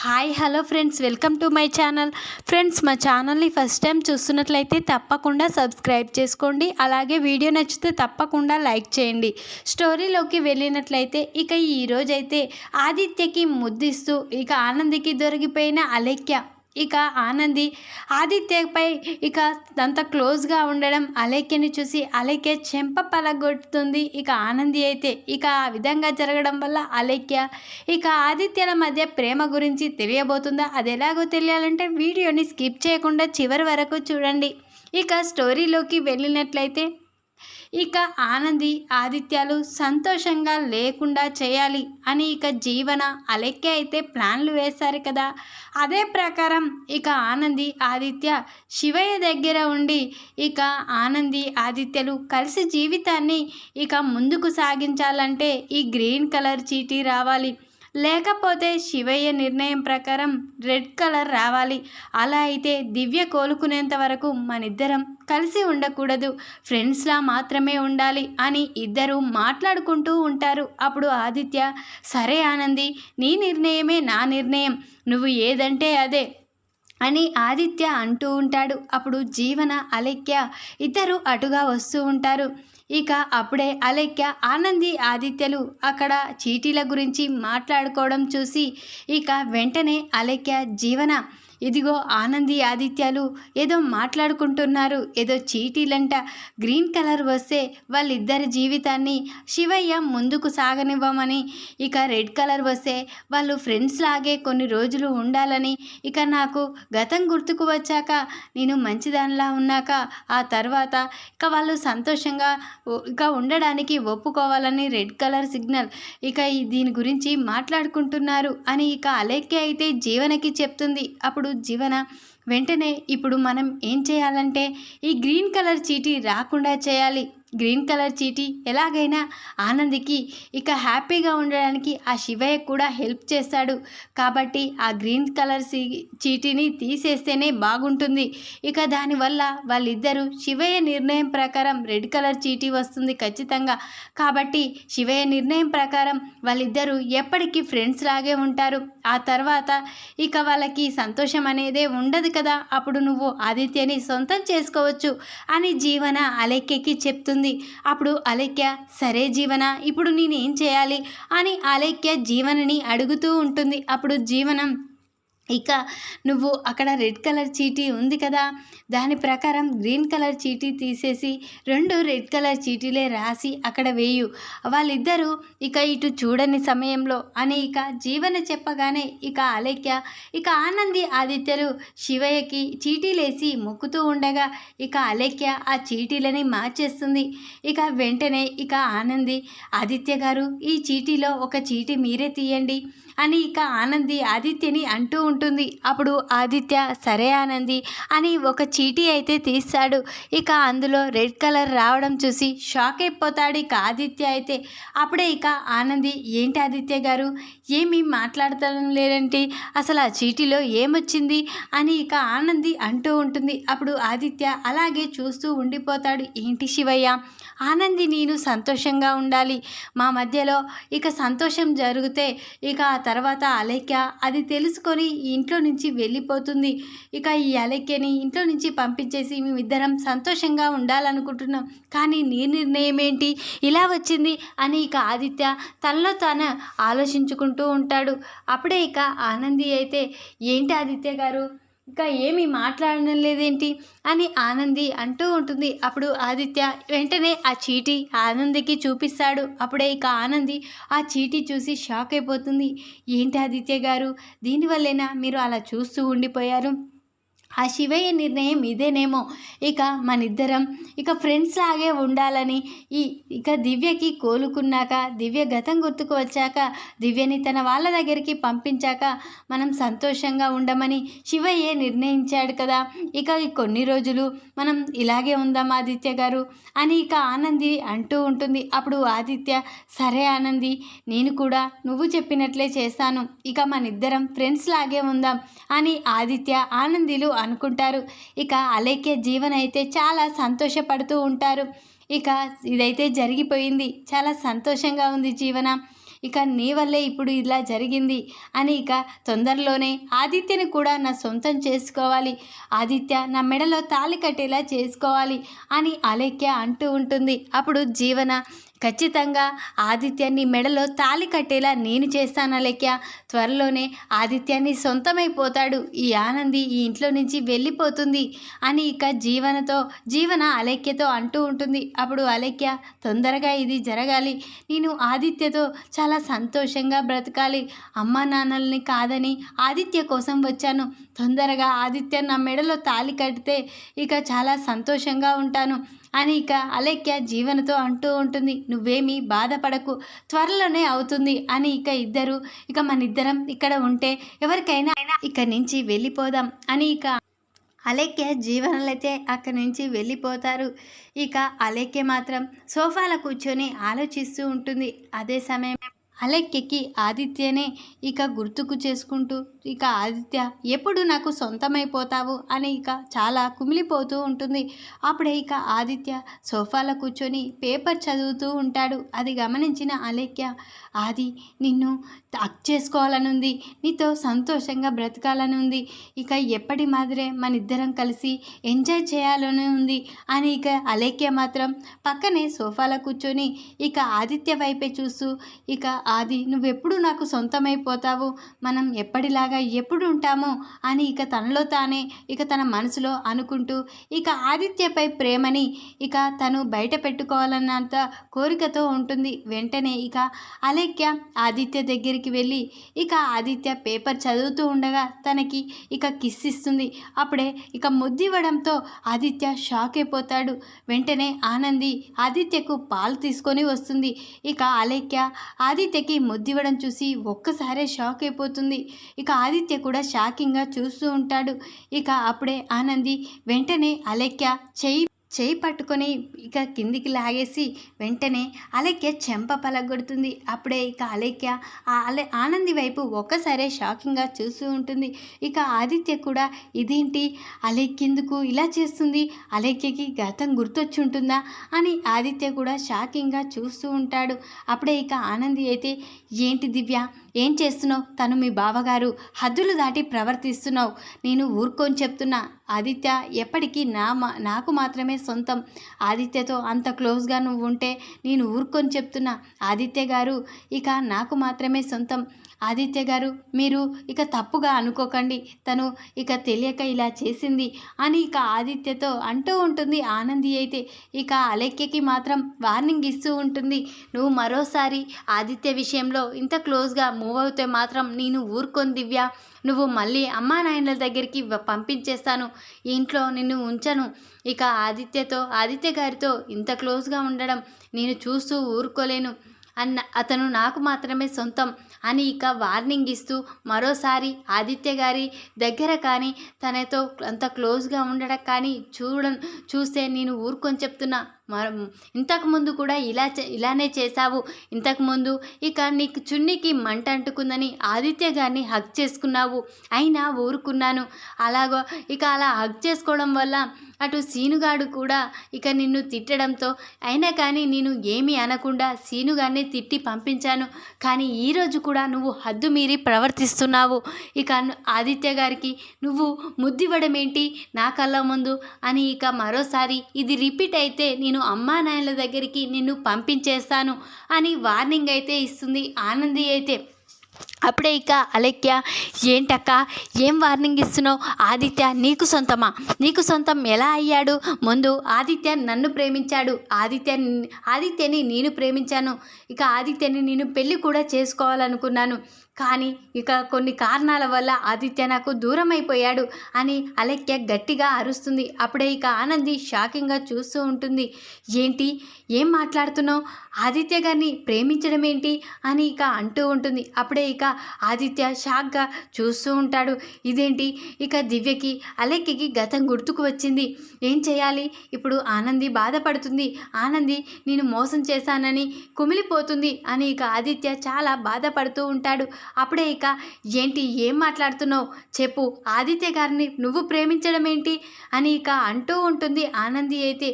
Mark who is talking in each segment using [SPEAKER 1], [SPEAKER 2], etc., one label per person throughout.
[SPEAKER 1] Hi hello friends, welcome to my channel. Friends, మా ఛానల్ని first time చూస్తున్నట్లయితే తప్పకుండా సబ్స్క్రైబ్ చేసుకోండి. అలాగే వీడియో నచ్చితే తప్పకుండా లైక్ చేయండి. స్టోరీలోకి వెళ్ళినట్లయితే ఇక ఈరోజైతే ఆదిత్యకి ముద్దిస్తూ ఇక ఆనందికి దొరికిపోయిన అలేఖ్య, ఇక ఆనంది ఆదిత్యపై ఇక అంత క్లోజ్గా ఉండడం అలేఖ్యని చూసి అలేఖ్య చెంప పలగొడుతుంది. ఇక ఆనంది అయితే ఇక ఆ విధంగా జరగడం వల్ల అలేఖ్య ఇక ఆదిత్యల మధ్య ప్రేమ గురించి తెలియబోతుందా? అది ఎలాగో తెలియాలంటే వీడియోని స్కిప్ చేయకుండా చివరి వరకు చూడండి. ఇక స్టోరీలోకి వెళ్ళినట్లయితే ఇక ఆనంది ఆదిత్యాలు సంతోషంగా లేకుండా చేయాలి అని ఇక జీవన అలేఖ్య అయితే ప్లాన్లు వేశారు కదా. అదే ప్రకారం ఇక ఆనంది ఆదిత్య శివయ్య దగ్గర ఉండి ఇక ఆనంది ఆదిత్యలు కలిసి జీవితాన్ని ఇక ముందుకు సాగించాలంటే ఈ గ్రీన్ కలర్ చీటీ రావాలి, లేకపోతే శివయ్య నిర్ణయం ప్రకారం రెడ్ కలర్ రావాలి. అలా అయితే దివ్య కోలుకునేంత వరకు మనిద్దరం కలిసి ఉండకూడదు, ఫ్రెండ్స్లా మాత్రమే ఉండాలి అని ఇద్దరు మాట్లాడుకుంటూ ఉంటారు. అప్పుడు ఆదిత్య, సరే ఆనంది, నీ నిర్ణయమే నా నిర్ణయం, నువ్వు ఏదంటే అదే అని ఆదిత్య అంటూ ఉంటాడు. అప్పుడు జీవన అలేఖ్య ఇద్దరు అటుగా వస్తూ ఉంటారు. ఇక అప్పుడే అలేఖ్య ఆనంది ఆదిత్యలు అక్కడ చీటీల గురించి మాట్లాడుకోవడం చూసి ఇక వెంటనే అలేఖ్య, జీవన ఇదిగో ఆనంది ఆదిత్యాలు ఏదో మాట్లాడుకుంటున్నారు, ఏదో చీటీలంట, గ్రీన్ కలర్ వస్తే వాళ్ళిద్దరి జీవితాన్ని శివయ్య ముందుకు సాగనివ్వమని, ఇక రెడ్ కలర్ వస్తే వాళ్ళు ఫ్రెండ్స్ లాగే కొన్ని రోజులు ఉండాలని, ఇక నాకు గతం గుర్తుకు వచ్చాక నేను మంచిదానిలా ఉన్నాక ఆ తర్వాత ఇక వాళ్ళు సంతోషంగా ఇక ఉండడానికి ఒప్పుకోవాలని రెడ్ కలర్ సిగ్నల్, ఇక దీని గురించి మాట్లాడుకుంటున్నారు అని ఇక అలేఖ్య అయితే జీవనకి చెప్తుంది. అప్పుడు జీవన వెంటనే ఇప్పుడు మనం ఏం చేయాలంటే ఈ గ్రీన్ కలర్ చీటీ రాకుండా చేయాలి. గ్రీన్ కలర్ చీటీ ఎలాగైనా ఆనందికి ఇక హ్యాపీగా ఉండడానికి ఆ శివయ్య కూడా హెల్ప్ చేస్తాడు కాబట్టి ఆ గ్రీన్ కలర్ చీటీని తీసేస్తేనే బాగుంటుంది. ఇక దానివల్ల వాళ్ళిద్దరూ శివయ్య నిర్ణయం ప్రకారం రెడ్ కలర్ చీటీ వస్తుంది ఖచ్చితంగా. కాబట్టి శివయ్య నిర్ణయం ప్రకారం వాళ్ళిద్దరూ ఎప్పటికీ ఫ్రెండ్స్ లాగే ఉంటారు. ఆ తర్వాత ఇక వాళ్ళకి సంతోషం అనేదే ఉండదు కదా, అప్పుడు నువ్వు ఆదిత్యని సొంతం చేసుకోవచ్చు అని జీవన అలేఖ్యకి చెప్తుంది. అప్పుడు అలేఖ్య, సరే జీవన, ఇప్పుడు నేనేం చేయాలి అని అలేఖ్య జీవనని అడుగుతూ ఉంటుంది. అప్పుడు జీవనం, ఇక నువ్వు అక్కడ రెడ్ కలర్ చీటీ ఉంది కదా, దాని ప్రకారం గ్రీన్ కలర్ చీటీ తీసేసి 2 రెడ్ కలర్ చీటీలే రాసి అక్కడ వేయు, వాళ్ళిద్దరూ ఇక ఇటు చూడని సమయంలో అని ఇక జీవన చెప్పగానే ఇక అలేఖ్య ఇక ఆనంది ఆదిత్యలు శివయ్యకి చీటీలేసి మొక్కుతూ ఉండగా ఇక అలేఖ్య ఆ చీటీలని మార్చేస్తుంది. ఇక వెంటనే ఇక ఆనంది, ఆదిత్య గారు ఈ చీటీలో ఒక చీటీ మీరే తీయండి అని ఇక ఆనంది ఆదిత్యని అంటూ ఉంటుంది. అప్పుడు ఆదిత్య, సరే ఆనంది అని ఒక చీటీ అయితే తీస్తాడు. ఇక అందులో రెడ్ కలర్ రావడం చూసి షాక్ అయిపోతాడు ఇక ఆదిత్య అయితే. అప్పుడే ఇక ఆనంది, ఏంటి ఆదిత్య గారు ఏమీ మాట్లాడటం లేదంటే అసలు ఆ చీటీలో ఏమొచ్చింది అని ఇక ఆనంది అంటూ ఉంటుంది. అప్పుడు ఆదిత్య అలాగే చూస్తూ ఉండిపోతాడు. ఏంటి శివయ్య, ఆనంది నేను సంతోషంగా ఉండాలి, మా మధ్యలో ఇక సంతోషం జరిగితే ఇక ఆ తర్వాత అలేఖ్య అది తెలుసుకొని ఇంట్లో నుంచి వెళ్ళిపోతుంది. ఇక ఈ అలేఖ్యని ఇంట్లో నుంచి పంపించేసి మేమిద్దరం సంతోషంగా ఉండాలనుకుంటున్నాం, కానీ నీ నిర్ణయం ఏంటి ఇలా వచ్చింది అని ఇక ఆదిత్య తనలో తాను ఆలోచించుకుంటూ ఉంటాడు. అప్పుడే ఇక ఆనంది అయితే, ఏంటి ఆదిత్య గారు ఇంకా ఏమీ మాట్లాడడం లేదేంటి అని ఆనంది అంటూ ఉంటుంది. అప్పుడు ఆదిత్య వెంటనే ఆ చీటీ ఆనందికి చూపిస్తాడు. అప్పుడే ఇక ఆనంది ఆ చీటీ చూసి షాక్ అయిపోతుంది. ఏంటి ఆదిత్య గారు, దీనివల్లేనా మీరు అలా చూస్తూ ఉండిపోయారు? ఆ శివయ్య నిర్ణయం ఇదేనేమో, ఇక మనిద్దరం ఇక ఫ్రెండ్స్ లాగే ఉండాలని, ఇక దివ్యకి కోలుకున్నాక దివ్య గతం గుర్తుకు వచ్చాక దివ్యని తన వాళ్ళ దగ్గరికి పంపించాక మనం సంతోషంగా ఉండమని శివయ్య నిర్ణయించాడు కదా, ఇక కొన్ని రోజులు మనం ఇలాగే ఉందాం ఆదిత్య గారు అని ఇక ఆనంది అంటూ ఉంటుంది. అప్పుడు ఆదిత్య, సరే ఆనంది, నేను కూడా నువ్వు చెప్పినట్లే చేస్తాను, ఇక మనిద్దరం ఫ్రెండ్స్ లాగే ఉందాం అని ఆదిత్య ఆనందిలు అనుకుంటారు. ఇక అలేఖ్య జీవన అయితే చాలా సంతోషపడుతూ ఉంటారు. ఇక ఇదైతే జరిగిపోయింది, చాలా సంతోషంగా ఉంది జీవన. ఇక నీ వల్లే ఇప్పుడు ఇలా జరిగింది అని ఇక తొందరలోనే ఆదిత్యని కూడా నా సొంతం చేసుకోవాలి, ఆదిత్య నా మెడలో తాళి కట్టేలా చేసుకోవాలి అని అలేఖ్య అంటూ ఉంటుంది. అప్పుడు జీవన ఖచ్చితంగా ఆదిత్యాన్ని మెడలో తాళి కట్టేలా నేను చేస్తాను అలేఖ్య, త్వరలోనే ఆదిత్యాన్ని సొంతమైపోతాడు, ఈ ఆనంది ఈ ఇంట్లో నుంచి వెళ్ళిపోతుంది అని ఇక జీవన అలేఖ్యతో అంటూ ఉంటుంది. అప్పుడు అలేఖ్య తొందరగా ఇది జరగాలి, నేను ఆదిత్యతో చాలా సంతోషంగా బ్రతకాలి, అమ్మా నాన్నల్ని కాదని ఆదిత్య కోసం వచ్చాను, తొందరగా ఆదిత్య నా మెడలో తాళి కడితే ఇక చాలా సంతోషంగా ఉంటాను అని ఇక అలేఖ్య జీవనతో అంటూ ఉంటుంది. నువ్వేమీ బాధపడకు, త్వరలోనే అవుతుంది అని ఇక ఇద్దరు ఇక మనిద్దరం ఇక్కడ ఉంటే ఎవరికైనా ఇక్కడి నుంచి వెళ్ళిపోదాం అని ఇక అలేఖ్య జీవనలైతే అక్కడి నుంచి వెళ్ళిపోతారు. ఇక అలేఖ్య మాత్రం సోఫాలో కూర్చొని ఆలోచిస్తూ ఉంటుంది. అదే సమయం అలేఖ్యకి ఆదిత్యనే ఇక గుర్తుకు చేసుకుంటూ ఇక ఆదిత్య ఎప్పుడు నాకు సొంతమైపోతావు అని ఇక చాలా కుమిలిపోతూ ఉంటుంది. అప్పుడే ఇక ఆదిత్య సోఫాలో కూర్చొని పేపర్ చదువుతూ ఉంటాడు. అది గమనించిన అలేఖ్య, ఆది నిన్ను హక్ చేసుకోవాలనుంది, నీతో సంతోషంగా బ్రతకాలని ఉంది, ఇక ఎప్పటి మాదిరే మన ఇద్దరం కలిసి ఎంజాయ్ చేయాలని ఉంది అని ఇక అలేఖ్య మాత్రం పక్కనే సోఫాలో కూర్చొని ఇక ఆదిత్య వైపే చూస్తూ ఇక ఆది నువ్వెప్పుడు నాకు సొంతమైపోతావు, మనం ఎప్పటిలాగా ఎప్పుడు ఉంటామో అని ఇక తనలో తానే ఇక తన మనసులో అనుకుంటూ ఇక ఆదిత్యపై ప్రేమని ఇక తను బయట పెట్టుకోవాలన్నంత కోరికతో ఉంటుంది. వెంటనే ఇక అలేఖ్య ఆదిత్య దగ్గరికి వెళ్ళి ఇక ఆదిత్య పేపర్ చదువుతూ ఉండగా తనకి ఇక కిస్ ఇస్తుంది. అప్పుడే ఇక ముద్దివ్వడంతో ఆదిత్య షాక్ అయిపోతాడు. వెంటనే ఆనంది ఆదిత్యకు పాలు తీసుకొని వస్తుంది. ఇక అలేఖ్య ఆదిత్యకి ముద్దివ్వడం చూసి ఒక్కసారే షాక్ అయిపోతుంది. ఇక ఆదిత్య కూడా షాకింగ్గా చూస్తూ ఉంటాడు. ఇక అప్పుడే ఆనంది వెంటనే అలేఖ్య చేయి పట్టుకొని ఇక కిందికి లాగేసి వెంటనే అలేఖ్య చెంప పలగొడుతుంది. అప్పుడే ఇక అలేఖ్య ఆనంది వైపు ఒక్కసారే షాకింగ్గా చూస్తూ ఉంటుంది. ఇక ఆదిత్య కూడా ఇదేంటి అలేఖ్య ఎందుకు ఇలా చేస్తుంది, అలేఖ్యకి గతం గుర్తొచ్చి ఉంటుందా అని ఆదిత్య కూడా షాకింగ్గా చూస్తూ ఉంటాడు. అప్పుడే ఇక ఆనంది అయితే ఏంటి దివ్య ఏం చేస్తున్నావు, తను మీ బావగారు, హద్దులు దాటి ప్రవర్తిస్తున్నావు, నేను ఊరుకొని చెప్తున్నా, ఆదిత్య ఎప్పటికీ నాకు మాత్రమే సొంతం, ఆదిత్యతో అంత క్లోజ్గా నువ్వు ఉంటే నేను ఊరుకొని చెప్తున్నా, ఆదిత్య గారు ఇక నాకు మాత్రమే సొంతం, ఆదిత్య గారు మీరు ఇక తప్పుగా అనుకోకండి, తను ఇక తెలియక ఇలా చేసింది అని ఇక ఆదిత్యతో అంటూ ఉంటుంది. ఆనంది అయితే ఇక అలేఖ్యకి మాత్రం వార్నింగ్ ఇస్తూ ఉంటుంది. నువ్వు మరోసారి ఆదిత్య విషయంలో ఇంత క్లోజ్గా మూవ్ అవుతే మాత్రం నేను ఊరుకొని దివ్య, నువ్వు మళ్ళీ అమ్మా నాయనల దగ్గరికి పంపించేస్తాను, ఇంట్లో నిన్ను ఉంచను, ఇక ఆదిత్య గారితో ఇంత క్లోజ్గా ఉండడం నేను చూస్తూ ఊరుకోలేను, అతను నాకు మాత్రమే సొంతం అని ఇక వార్నింగ్ ఇస్తూ మరోసారి ఆదిత్య గారి దగ్గర కానీ తనతో అంత క్లోజ్గా ఉండడం కానీ చూస్తే నేను ఊరుకొని చెప్తున్నా, ఇంతకుముందు కూడా ఇలానే చేశావు, ఇంతకుముందు ఇక నీకు చున్నీకి మంట అంటుకుందని ఆదిత్య గారిని హగ్ చేసుకున్నావు, అయినా ఊరుకున్నాను, అలా హగ్ చేసుకోవడం వల్ల అటు సీనుగాడు కూడా ఇక నిన్ను తిట్టడంతో అయినా కానీ నేను ఏమీ అనకుండా సీనుగాడిని తిట్టి పంపించాను, కానీ ఈరోజు కూడా నువ్వు హద్దు మీరి ప్రవర్తిస్తున్నావు, ఇక ఆదిత్య గారికి నువ్వు ముద్దివ్వడం ఏంటి నా కళ్ళ ముందు అని ఇక మరోసారి ఇది రిపీట్ అయితే నేను అమ్మా నాయనల దగ్గరికి నిన్ను పంపించేస్తాను అని వార్నింగ్ అయితే ఇస్తుంది ఆనంది అయితే. అప్పుడే ఇక అలేఖ్య ఏంటక్క ఏం వార్నింగ్ ఇస్తున్నావు, ఆదిత్య నీకు సొంతమా, నీకు సొంతం ఎలా అయ్యాడు, ముందు ఆదిత్య నన్ను ప్రేమించాడు, ఆదిత్యని నేను ప్రేమించాను, ఇక ఆదిత్యని నేను పెళ్ళి కూడా చేసుకోవాలనుకున్నాను, కానీ ఇక కొన్ని కారణాల వల్ల ఆదిత్య నాకు దూరం అయిపోయాడు అని అలేఖ్య గట్టిగా అరుస్తుంది. అప్పుడే ఇక ఆనంది షాకింగ్గా చూస్తూ ఉంటుంది. ఏంటి ఏం మాట్లాడుతున్నావు, ఆదిత్య గారిని ప్రేమించడం ఏంటి అని ఇక అంటూ ఉంటుంది. అప్పుడే ఇక ఆదిత్య షాక్గా చూస్తూ ఉంటాడు. ఇదేంటి ఇక దివ్యకి అలేఖ్యకి గతం గుర్తుకు వచ్చింది, ఏం చేయాలి ఇప్పుడు, ఆనంది బాధపడుతుంది, ఆనంది నేను మోసం చేశానని కుమిలిపోతుంది అని ఇక ఆదిత్య చాలా బాధపడుతూ ఉంటాడు. అప్పుడే ఇక ఏంటి ఏం మాట్లాడుతున్నావు చెప్పు, ఆదిత్య గారిని నువ్వు ప్రేమించడం ఏంటి అని ఇక అంటూ ఉంటుంది ఆనంది అయితే.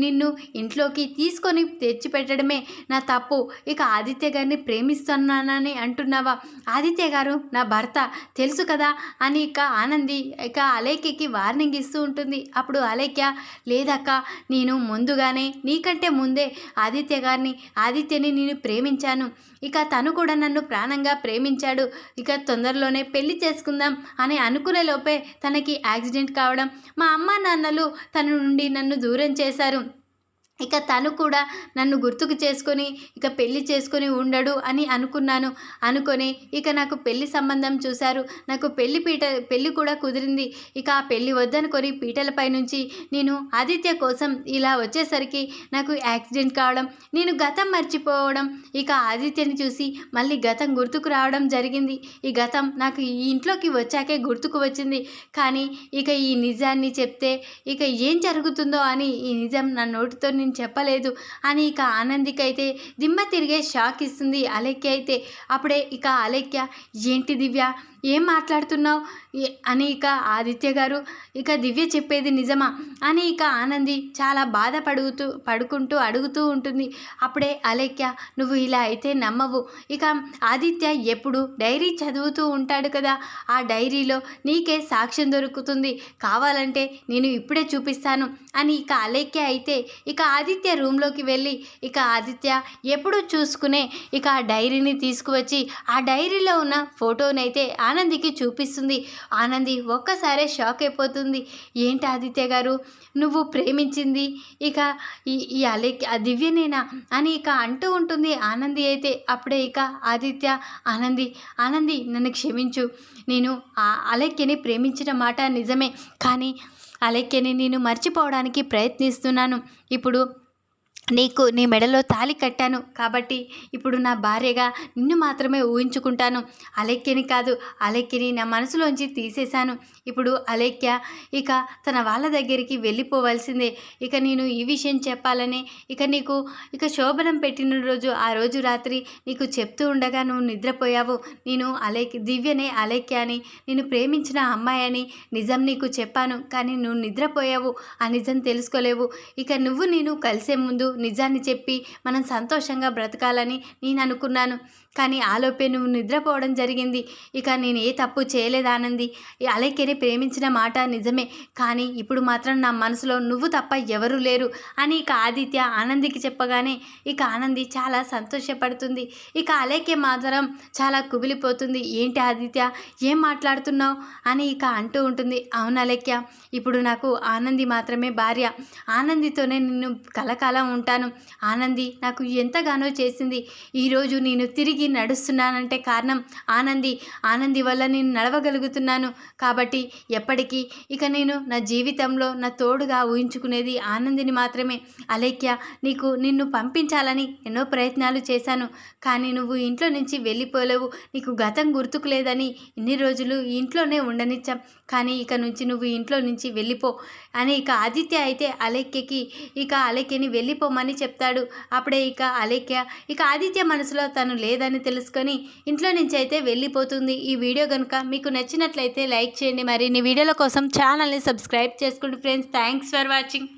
[SPEAKER 1] నిన్ను ఇంట్లోకి తీసుకొని తెచ్చిపెట్టడమే నా తప్పు, ఇక ఆదిత్య గారిని ప్రేమిస్తున్నానని అంటున్నావా? ఆదిత్య గారు నా భర్త తెలుసు కదా అని ఇక ఆనంది ఇక అలేఖ్యకి వార్నింగ్ ఇస్తూ ఉంటుంది. అప్పుడు అలేఖ్య, లేదక్క, నేను ముందుగానే నీకంటే ముందే ఆదిత్యని నేను ప్రేమించాను, ఇక తను కూడా నన్ను ప్రాణంగా ప్రేమించాడు, ఇక తొందరలోనే పెళ్లి చేసుకుందాం అని అనుకునే లోపే తనకి యాక్సిడెంట్ కావడం, మా అమ్మ నాన్నలు తన నుండి నన్ను దూరం చేశారు, ఇక తను కూడా నన్ను గుర్తుకు చేసుకొని ఇక పెళ్లి చేసుకొని ఉండడు అని అనుకొని ఇక నాకు పెళ్లి సంబంధం చూశారు, నాకు పెళ్లి కూడా కుదిరింది, ఇక ఆ పెళ్లి వద్దనుకొని పీటలపై నుంచి నేను ఆదిత్య కోసం ఇలా వచ్చేసరికి నాకు యాక్సిడెంట్ కావడం, నేను గతం మర్చిపోవడం, ఇక ఆదిత్యని చూసి మళ్ళీ గతం గుర్తుకు రావడం జరిగింది. ఈ గతం నాకు ఈ ఇంట్లోకి వచ్చాకే గుర్తుకు వచ్చింది, కానీ ఇక ఈ నిజాన్ని చెప్తే ఇక ఏం జరుగుతుందో అని ఈ నిజం నా నోటితో నేను చెప్పలేదు అని ఇక ఆనందికైతే దిమ్మ తిరిగే షాక్ ఇస్తుంది అలేఖ్య అయితే. అప్పుడే ఇక అలేఖ్య, ఏంటి దివ్య ఏం మాట్లాడుతున్నావు అని ఇక ఆదిత్య గారు, ఇక దివ్య చెప్పేది నిజమా అని ఇక ఆనంది చాలా పడుకుంటూ అడుగుతూ ఉంటుంది. అప్పుడే అలేఖ్య, నువ్వు ఇలా అయితే నమ్మవు, ఇక ఆదిత్య ఎప్పుడు డైరీ చదువుతూ ఉంటాడు కదా, ఆ డైరీలో నీకే సాక్ష్యం దొరుకుతుంది, కావాలంటే నేను ఇప్పుడే చూపిస్తాను అని ఇక అలేఖ్య అయితే ఇక ఆదిత్య రూమ్లోకి వెళ్ళి ఇక ఆదిత్య ఎప్పుడు చూసుకునే ఇక ఆ డైరీని తీసుకువచ్చి ఆ డైరీలో ఉన్న ఫోటోనైతే ఆనందికి చూపిస్తుంది. ఆనంది ఒక్కసారే షాక్ అయిపోతుంది. ఏంటి ఆదిత్య గారు, నువ్వు ప్రేమించింది ఇక ఈ ఆ దివ్యనేనా అని ఇక అంటూ ఉంటుంది ఆనంది అయితే. అప్పుడే ఇక ఆదిత్య, ఆనంది నన్ను క్షమించు, నేను ఆ అలేఖ్యని ప్రేమించిన మాట నిజమే, కానీ అలేఖ్యని నేను మర్చిపోవడానికి ప్రయత్నిస్తున్నాను, ఇప్పుడు నీ మెడలో తాళి కట్టాను కాబట్టి ఇప్పుడు నా భార్యగా నిన్ను మాత్రమే ఊహించుకుంటాను, అలేఖ్యని కాదు, అలేఖ్యని నా మనసులోంచి తీసేశాను, ఇప్పుడు అలేఖ్య ఇక తన వాళ్ళ దగ్గరికి వెళ్ళిపోవాల్సిందే, ఇక నేను ఈ విషయం చెప్పాలని నీకు శోభనం పెట్టిన రోజు ఆ రోజు రాత్రి నీకు చెప్తూ ఉండగా నువ్వు నిద్రపోయావు, నేను దివ్యనే అలేఖ్య అని నేను ప్రేమించిన అమ్మాయి అని నిజం నీకు చెప్పాను, కానీ నువ్వు నిద్రపోయావు, ఆ నిజం తెలుసుకోలేవు, ఇక నేను కలిసే ముందు నిజాన్ని చెప్పి మనం సంతోషంగా బ్రతకాలని నేను అనుకున్నాను, కానీ ఆలోపే నువ్వు నిద్రపోవడం జరిగింది, ఇక నేను ఏ తప్పు చేయలేదు ఆనంది, అలేఖ్యని ప్రేమించిన మాట నిజమే, కానీ ఇప్పుడు మాత్రం నా మనసులో నువ్వు తప్ప ఎవరూ లేరు అని ఇక ఆదిత్య ఆనందికి చెప్పగానే ఇక ఆనంది చాలా సంతోషపడుతుంది. ఇక అలేఖ్య మాత్రం చాలా కుమిలిపోతుంది. ఏంటి ఆదిత్య ఏం మాట్లాడుతున్నావు అని ఇక అంటూ ఉంటుంది. అవును అలేఖ్య, ఇప్పుడు నాకు ఆనంది మాత్రమే భార్య, ఆనందితోనే నిన్ను కలకాలం ఉంటాను, ఆనంది నాకు ఎంతగానో చేసింది, ఈరోజు నేను తిరిగి నడుస్తున్నానంటే కారణం ఆనంది వల్ల నేను నడవగలుగుతున్నాను, కాబట్టి ఎప్పటికీ ఇక నేను నా జీవితంలో నా తోడుగా ఊహించుకునేది ఆనందిని మాత్రమే. అలేఖ్య, నిన్ను పంపించాలని ఎన్నో ప్రయత్నాలు చేశాను, కానీ నువ్వు ఇంట్లో నుంచి వెళ్ళిపోలేవు, నీకు గతం గుర్తుకు లేదని ఇన్ని రోజులు ఇంట్లోనే ఉండనిచ్చాం, కానీ ఇక నుంచి నువ్వు ఇంట్లో నుంచి వెళ్ళిపో అని ఇక ఆదిత్య అయితే అలేఖ్యని వెళ్ళిపోమని చెప్తాడు. అప్పుడే ఇక అలేఖ్య ఆదిత్య మనసులో తను లేదని తెలుసుకొని ఇంట్లో నుంచి అయితే వెళ్ళిపోతుంది. ఈ వీడియో కనుక మీకు నచ్చినట్లయితే లైక్ చేయండి, మరిన్ని వీడియోల కోసం ఛానల్ని సబ్స్క్రైబ్ చేసుకోండి ఫ్రెండ్స్. Thanks for watching.